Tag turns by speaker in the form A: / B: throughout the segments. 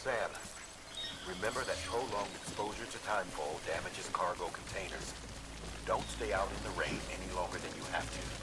A: Sam, remember that prolonged exposure to timefall damages cargo containers. Don't stay out in the rain any longer than you have to.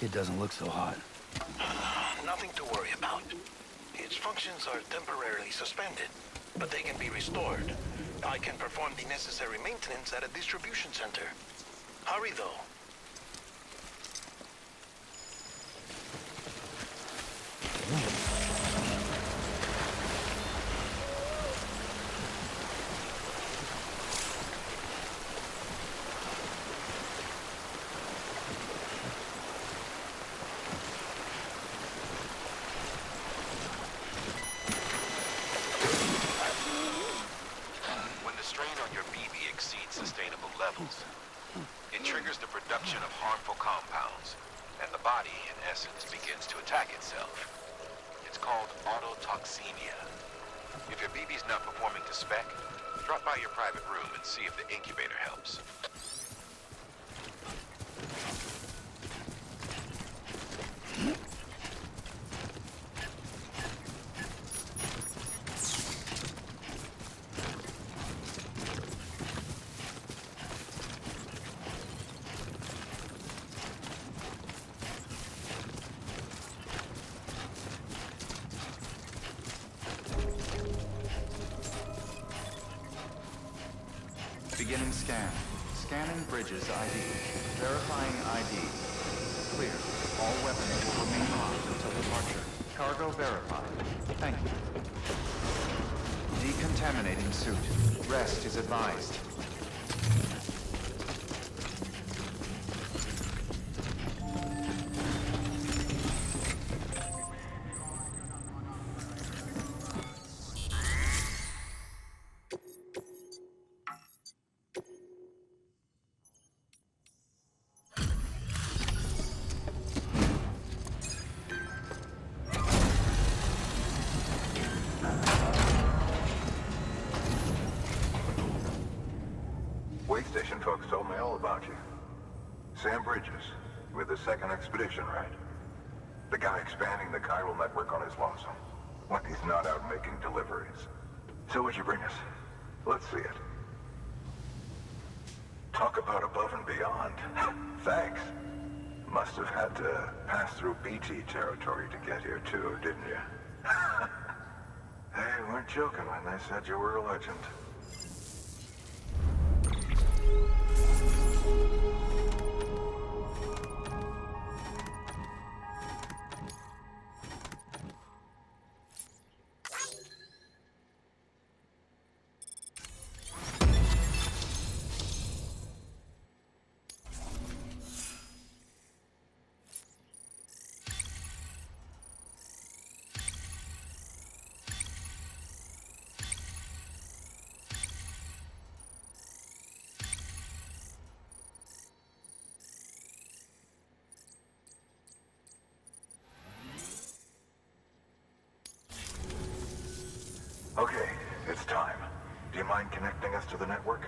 B: It doesn't look so hot.
C: Nothing to worry about. Its functions are temporarily suspended, but they can be restored. I can perform the necessary maintenance at a distribution center. Hurry, though.
A: When the strain on your BB exceeds sustainable levels, it triggers the production of harmful compounds, and the body, in essence, begins to attack itself. It's called autotoxemia. If your BB's not performing to spec, drop by your private room and see if the incubator helps.
D: Beginning scan. Scanning bridges ID. Verifying ID. Clear. All weapons will remain locked until departure. Cargo verified. Thank you. Decontaminating suit. Rest is advised.
E: Wait station folks told me all about you. Sam Bridges, with the second expedition, right? The guy expanding the chiral network on his lonesome, when he's not out making deliveries. So what'd you bring us? Let's see it. Talk about above and beyond. Thanks. Must have had to pass through BT territory to get here too, didn't you? They weren't joking when they said you were a legend. Okay, it's time. Do you mind connecting us to the network?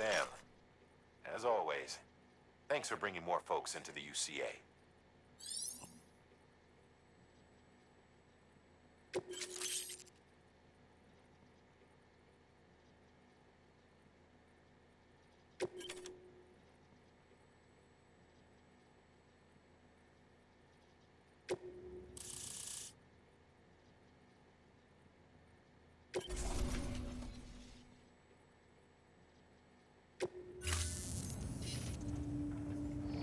A: Sam, as always, thanks for bringing more folks into the UCA.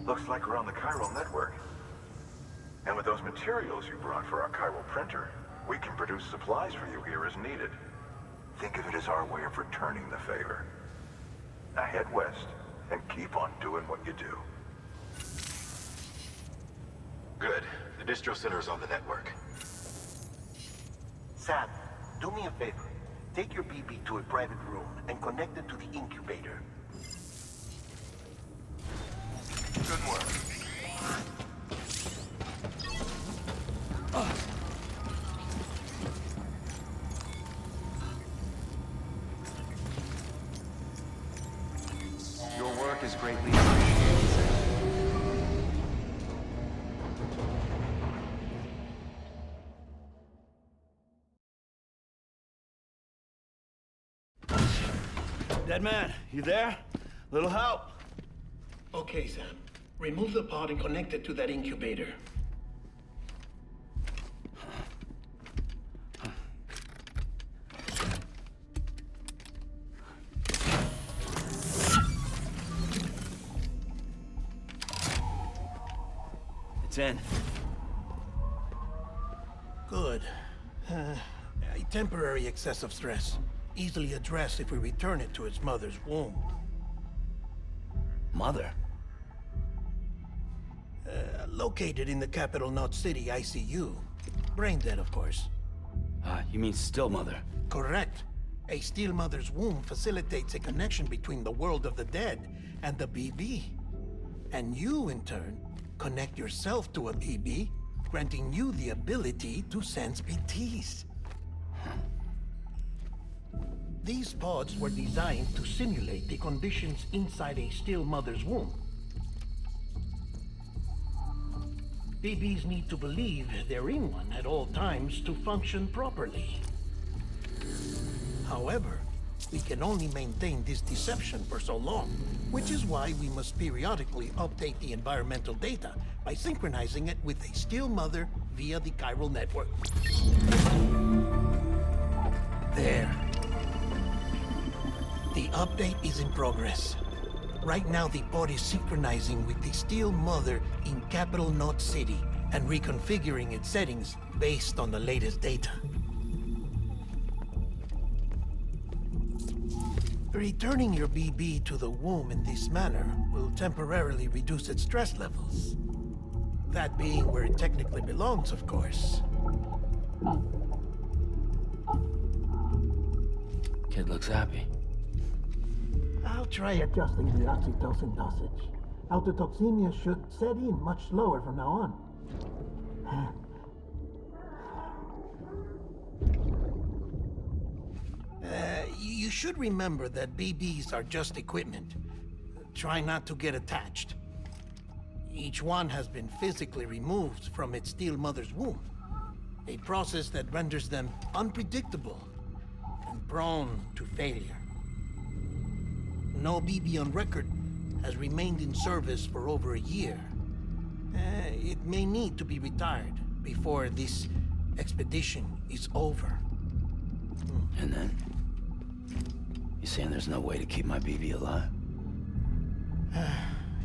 E: Looks like we're on the chiral network. And with those materials you brought for our chiral printer, we can produce supplies for you here as needed. Think of it as our way of returning the favor. Now head west and keep on doing what you do.
A: Good. The distro center is on the network.
F: Sam,
C: Do me a favor. Take your BB to a private room and connect it to the incubator.
A: Good work.
D: Your work is greatly appreciated, sir.
B: Dead man, you there? Little help?
C: Okay, Sam. Remove the pod and connect it to that incubator.
B: It's in.
C: Good. A temporary excessive stress. Easily addressed if we return it to its mother's womb.
B: Mother?
C: Located in the capital Knot City ICU. Brain dead, of course.
B: You mean still mother?
C: Correct. A steel mother's womb facilitates a connection between the world of the dead and the BB. And you, in turn, connect yourself to a BB, granting you the ability to sense BTs. These pods were designed to simulate the conditions inside a still mother's womb. BBs need to believe they're in one at all times to function properly. However, we can only maintain this deception for so long, which is why we must periodically update the environmental data by synchronizing it with a still mother via the chiral network. There. The update is in progress. Right now, the pod is synchronizing with the Steel Mother in Capital Knot City and reconfiguring its settings based on the latest data. Returning your BB to the womb in this manner will temporarily reduce its stress levels. That being where it technically belongs, of course.
B: Kid looks happy.
C: I'll try adjusting the oxytocin dosage. Autotoxemia should set in much slower from now on. You should remember that BBs are just equipment. Try not to get attached. Each one has been physically removed from its steel mother's womb. A process that renders them unpredictable and prone to failure. No BB on record has remained in service for over a year. It may need to be retired before this expedition is over.
B: And then? You saying there's no way to keep my BB alive?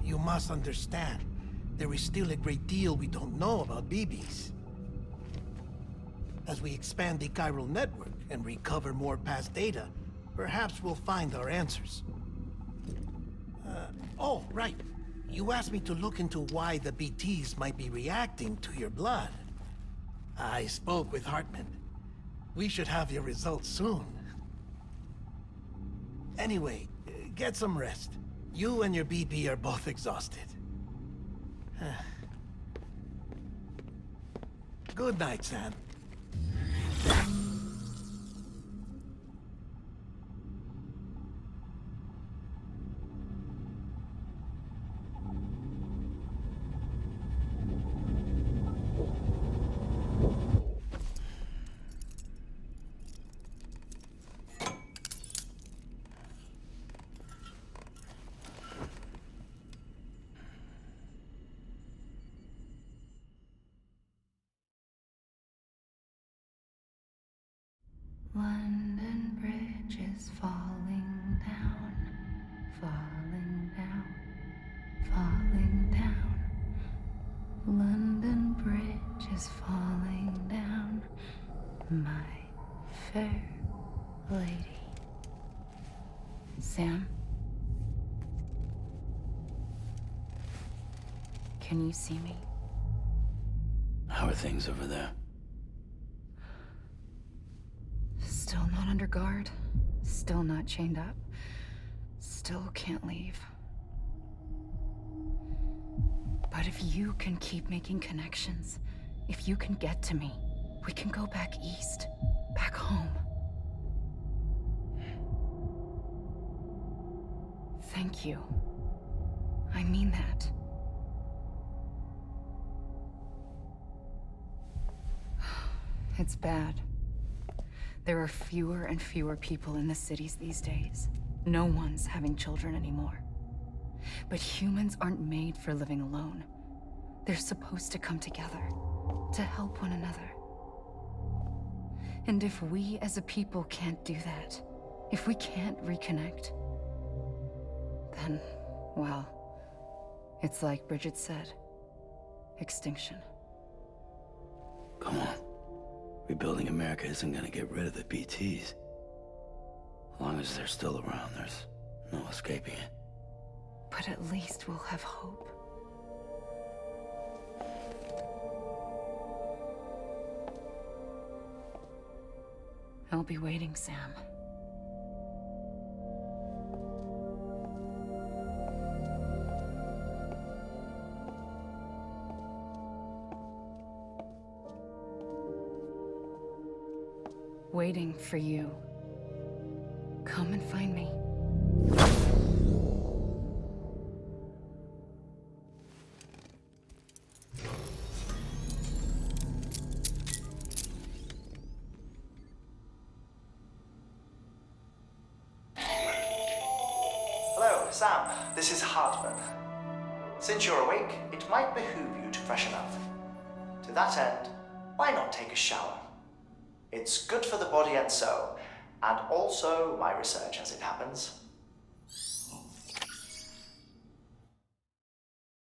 C: You must understand, there is still a great deal we don't know about BBs. As we expand the chiral network and recover more past data, perhaps we'll find our answers. Oh, right. You asked me to look into why the BTs might be reacting to your blood. I spoke with Hartman. We should have your results soon. Anyway, get some rest. You and your BB are both exhausted. Good night, Sam.
F: London Bridge is falling down, falling down, falling down. London Bridge is falling down, my fair lady. Sam? Can you see me?
B: How are things over there?
F: under guard, still not chained up, still can't leave. But if you can keep making connections, if you can get to me, we can go back east, back home. Thank you. I mean that. It's bad. There are fewer and fewer people in the cities these days. No one's having children anymore. But humans aren't made for living alone. They're supposed to come together, to help one another. And if we as a people can't do that, if we can't reconnect, then, well, it's like Bridget said, extinction.
B: Come on. Rebuilding America isn't gonna get rid of the BTs. As long as they're still around, there's no escaping it.
F: But at least we'll have hope. I'll be waiting, Sam. Waiting for you. Come and find me.
G: Hello, Sam. This is Hartman. Since you're awake, it might behoove you to freshen up. To that end, why not take a shower? It's good for the body and soul, and also my research as it happens.